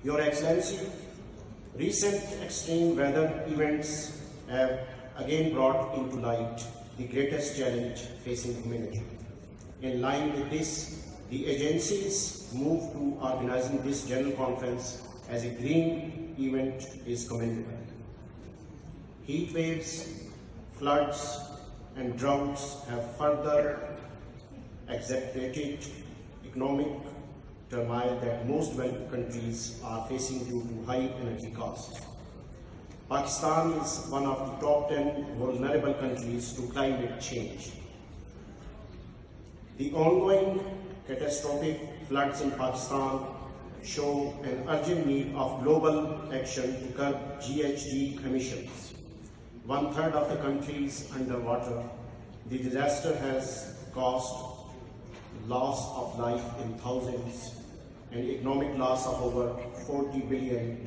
Your Excellency, recent extreme weather events have again brought into light the greatest challenge facing humanity. In line with this, the agency's move to organizing this General Conference as a green event is commendable. Heat waves, floods, and droughts have further exacerbated economic turmoil that most developed countries are facing due to high energy costs. Pakistan is one of the top 10 vulnerable countries to climate change. The ongoing catastrophic floods in Pakistan show an urgent need of global action to curb GHG emissions. 1/3 of the country is underwater. The disaster has caused loss of life in thousands and economic loss of over $40 billion.